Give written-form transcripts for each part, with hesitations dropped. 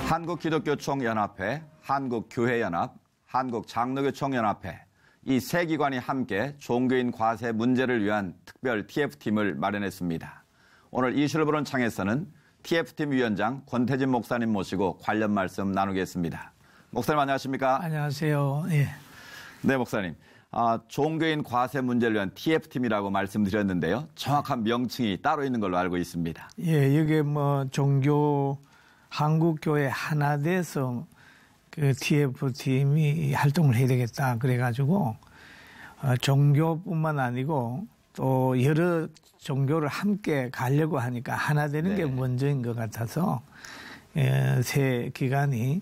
한국기독교총연합회, 한국교회연합, 한국장로교총연합회 이 세 기관이 함께 종교인 과세 문제를 위한 특별 TF팀을 마련했습니다. 오늘 이슈를 보는 창에서는 TF팀 위원장 권태진 목사님 모시고 관련 말씀 나누겠습니다. 목사님 안녕하십니까? 안녕하세요. 예. 네, 목사님. 종교인 과세 문제를 위한 TF팀이라고 말씀드렸는데요. 정확한 명칭이 따로 있는 걸로 알고 있습니다. 예, 이게 한국교회 하나 돼서 그 TF팀이 활동을 해야 되겠다. 그래가지고, 종교뿐만 아니고 또 여러 종교를 함께 가려고 하니까 하나 되는 게 먼저인 것 같아서, 세 기관이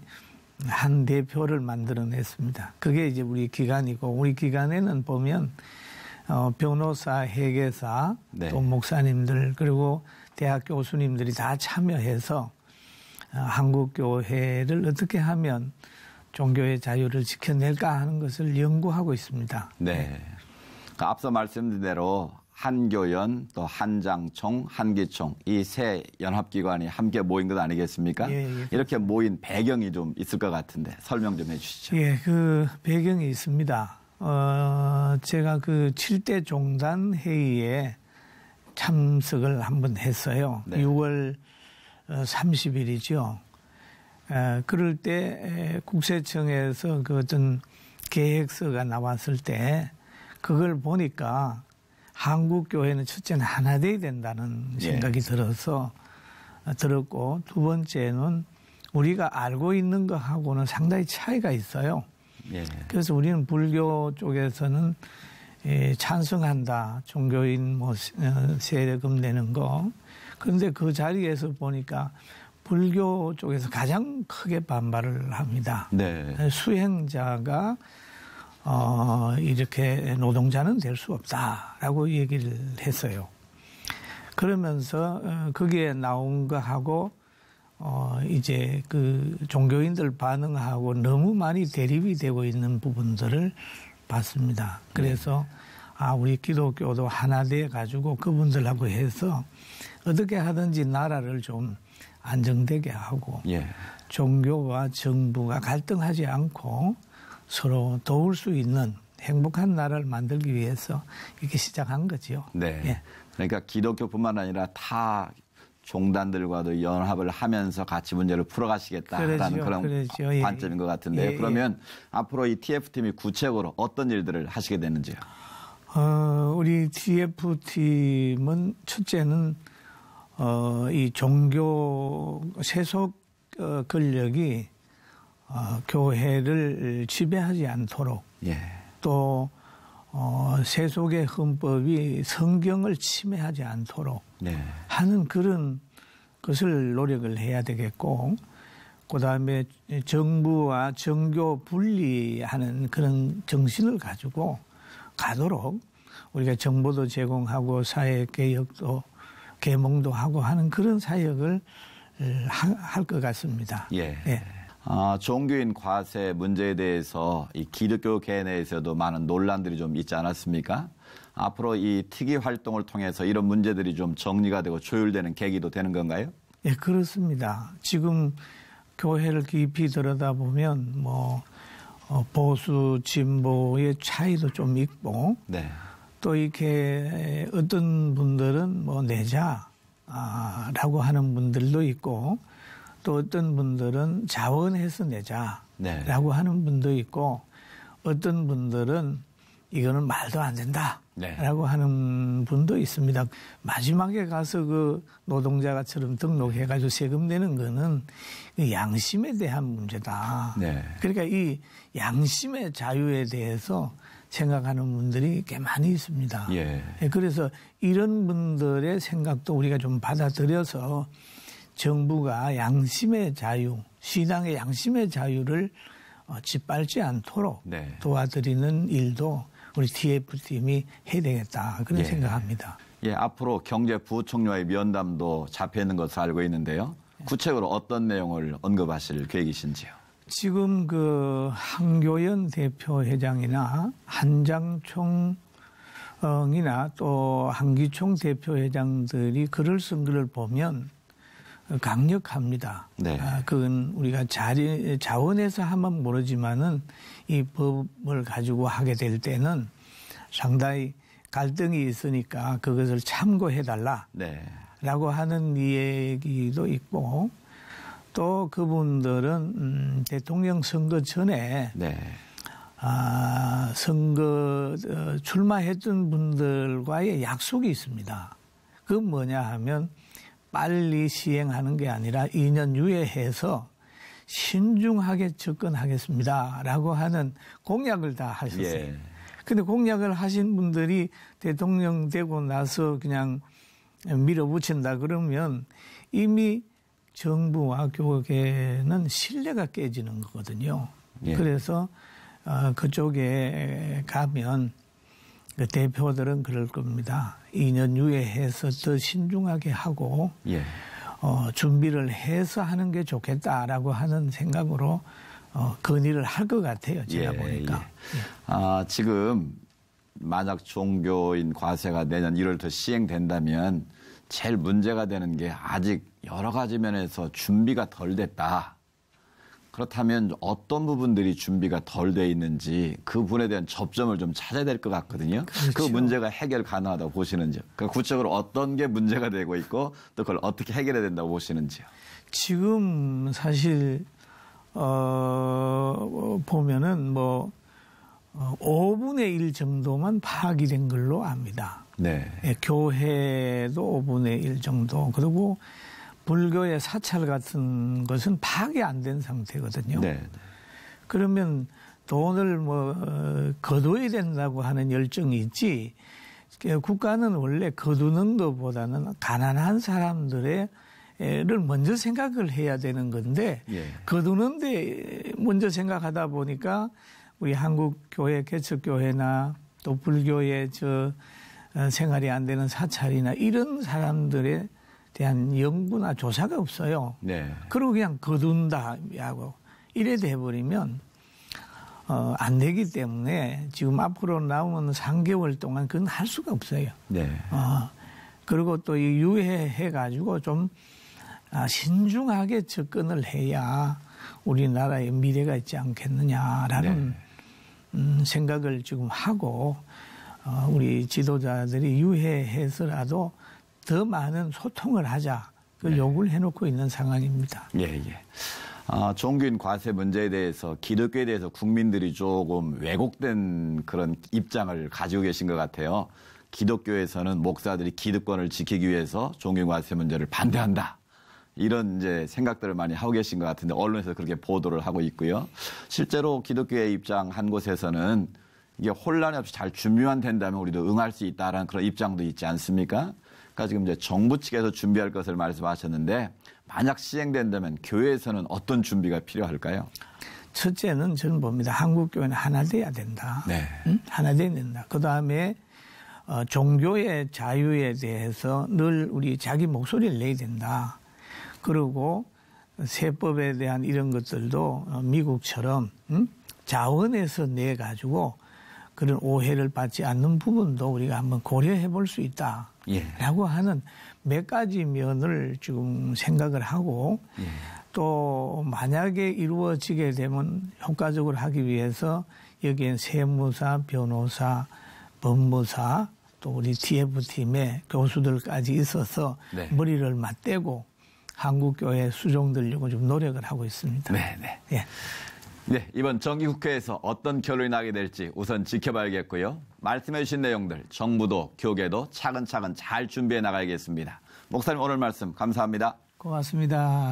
한 대표를 만들어냈습니다. 그게 이제 우리 기관이고, 우리 기관에는 보면, 변호사, 회계사, 또 목사님들, 그리고 대학 교수님들이 다 참여해서 한국교회를 어떻게 하면 종교의 자유를 지켜낼까 하는 것을 연구하고 있습니다. 네. 앞서 말씀드린 대로 한교연, 또 한장총, 한기총 이 세 연합기관이 함께 모인 것 아니겠습니까? 예. 이렇게 모인 배경이 좀 있을 것 같은데 설명 좀 해 주시죠. 예, 그 배경이 있습니다. 제가 그 7대 종단 회의에 참석을 한번 했어요. 네. 6월 30일이죠. 그럴 때 국세청에서 그 어떤 계획서가 나왔을 때 그걸 보니까 한국교회는 첫째는 하나 돼야 된다는 생각이 들었고, 두 번째는 우리가 알고 있는 것하고는 상당히 차이가 있어요. 예. 그래서 우리는 불교 쪽에서는 찬성한다. 종교인 세금 내는 거. 그런데 그 자리에서 보니까 불교 쪽에서 가장 크게 반발을 합니다. 네. 수행자가 이렇게 노동자는 될 수 없다라고 얘기를 했어요. 그러면서 거기에 나온 거하고 이제 그 종교인들 반응하고 너무 많이 대립이 되고 있는 부분들을 봤습니다. 그래서 우리 기독교도 하나 돼 가지고 그분들하고 해서 어떻게 하든지 나라를 좀 안정되게 하고 종교와 정부가 갈등하지 않고 서로 도울 수 있는 행복한 나라를 만들기 위해서 이렇게 시작한 거죠. 네. 예. 그러니까 기독교뿐만 아니라 타 종단들과도 연합을 하면서 같이 문제를 풀어가시겠다라는 그런 관점인 것 같은데요. 그러면 앞으로 이 TF팀이 구체적으로 어떤 일들을 하시게 되는지요? 우리 TF팀은 첫째는 이 종교 세속 권력이 교회를 지배하지 않도록 또 세속의 헌법이 성경을 침해하지 않도록 하는 그런 것을 노력을 해야 되겠고, 그다음에 정부와 종교 분리하는 그런 정신을 가지고 가도록 우리가 정보도 제공하고 사회개혁도 계몽도 하고 하는 그런 사역을 할 것 같습니다. 종교인 과세 문제에 대해서 이 기독교계 내에서도 많은 논란들이 좀 있지 않았습니까? 앞으로 이 특위 활동을 통해서 이런 문제들이 좀 정리가 되고 조율되는 계기도 되는 건가요? 예, 그렇습니다. 지금 교회를 깊이 들여다보면 보수 진보의 차이도 좀 있고 또 이렇게 어떤 분들은 내자라고 하는 분들도 있고, 또 어떤 분들은 자원해서 내자라고 하는 분도 있고, 어떤 분들은 이거는 말도 안 된다라고 하는 분도 있습니다. 마지막에 가서 그 노동자가처럼 등록해가지고 세금 내는 거는 양심에 대한 문제다. 그러니까 이 양심의 자유에 대해서 생각하는 분들이 꽤 많이 있습니다. 그래서 이런 분들의 생각도 우리가 좀 받아들여서 정부가 양심의 자유, 신앙의 양심의 자유를 짓밟지 않도록 도와드리는 일도 우리 TF팀이 해야 되겠다. 그런 생각합니다. 앞으로 경제부총리와의 면담도 잡혀 있는 것으로 알고 있는데요. 구체적으로 어떤 내용을 언급하실 계획이신지요? 지금 그 한교연 대표회장이나 한장총이나 또 한기총 대표회장들이 글을 쓴 글을 보면 강력합니다. 네. 그건 우리가 자원에서 하면 모르지만은 이 법을 가지고 하게 될 때는 상당히 갈등이 있으니까 그것을 참고해달라. 네. 라고 하는 얘기도 있고 또 그분들은 대통령 선거 전에 네. 선거 출마했던 분들과의 약속이 있습니다. 그건 뭐냐 하면 빨리 시행하는 게 아니라 2년 유예해서 신중하게 접근하겠습니다. 라고 하는 공약을 다 하셨어요. 그런데 공약을 하신 분들이 대통령 되고 나서 그냥 밀어붙인다 그러면 이미 정부와 교계는 신뢰가 깨지는 거거든요. 예. 그래서 그쪽에 가면 그 대표들은 그럴 겁니다. 2년 유예해서 더 신중하게 하고 예. 준비를 해서 하는 게 좋겠다라고 하는 생각으로 건의를 할 것 같아요. 제가 보니까. 예. 지금 만약 종교인 과세가 내년 1월부터 시행된다면 제일 문제가 되는 게 아직 여러 가지 면에서 준비가 덜 됐다. 그렇다면 어떤 부분들이 준비가 덜 돼 있는지 그 부분에 대한 접점을 좀 찾아야 될 것 같거든요. 그렇죠. 그 문제가 해결 가능하다고 보시는지요? 그러니까 구체적으로 어떤 게 문제가 되고 있고 또 그걸 어떻게 해결해야 된다고 보시는지요? 지금 사실 보면은 5분의 1 정도만 파악이 된 걸로 압니다. 네. 예, 교회도 5분의 1 정도. 그리고 불교의 사찰 같은 것은 파악이 안 된 상태거든요. 네. 그러면 돈을 거둬야 된다고 하는 열정이 있지. 국가는 원래 거두는 것보다는 가난한 사람들을 먼저 생각을 해야 되는 건데 예. 거두는데 먼저 생각하다 보니까 우리 한국 교회 개척교회나 또 불교의 생활이 안 되는 사찰이나 이런 사람들에 대한 연구나 조사가 없어요. 네. 그리고 그냥 거둔다 하고 이래 돼버리면 안 되기 때문에 지금 앞으로 나오는 3개월 동안 그건 할 수가 없어요. 네. 그리고 또 유예해가지고 좀 신중하게 접근을 해야 우리나라의 미래가 있지 않겠느냐라는 생각을 지금 하고 우리 지도자들이 유예해서라도 더 많은 소통을 하자. 그걸 요구를 해놓고 있는 상황입니다. 예, 예. 종교인 과세 문제에 대해서 기독교에 대해서 국민들이 조금 왜곡된 그런 입장을 가지고 계신 것 같아요. 기독교에서는 목사들이 기득권을 지키기 위해서 종교인 과세 문제를 반대한다. 이런 이제 생각들을 많이 하고 계신 것 같은데 언론에서 그렇게 보도를 하고 있고요. 실제로 기독교의 입장 한 곳에서는 이게 혼란이 없이 잘 준비만 된다면 우리도 응할 수 있다라는 그런 입장도 있지 않습니까? 그러니까 지금 이제 정부 측에서 준비할 것을 말씀하셨는데 만약 시행된다면 교회에서는 어떤 준비가 필요할까요? 첫째는 저는 봅니다. 한국 교회는 하나 돼야 된다. 네. 하나 돼야 된다. 그 다음에 종교의 자유에 대해서 늘 우리 자기 목소리를 내야 된다. 그리고 세법에 대한 이런 것들도 미국처럼 자원에서 내 가지고 그런 오해를 받지 않는 부분도 우리가 한번 고려해 볼 수 있다. 예. 라고 하는 몇 가지 면을 지금 생각을 하고 예. 또 만약에 이루어지게 되면 효과적으로 하기 위해서 여기엔 세무사, 변호사, 법무사 또 우리 TF팀의 교수들까지 있어서 네. 머리를 맞대고 한국교회 수종들려고 좀 노력을 하고 있습니다. 네네. 예. 네, 이번 정기국회에서 어떤 결론이 나게 될지 우선 지켜봐야겠고요. 말씀해 주신 내용들 정부도 교계도 차근차근 잘 준비해 나가야겠습니다. 목사님 오늘 말씀 감사합니다. 고맙습니다.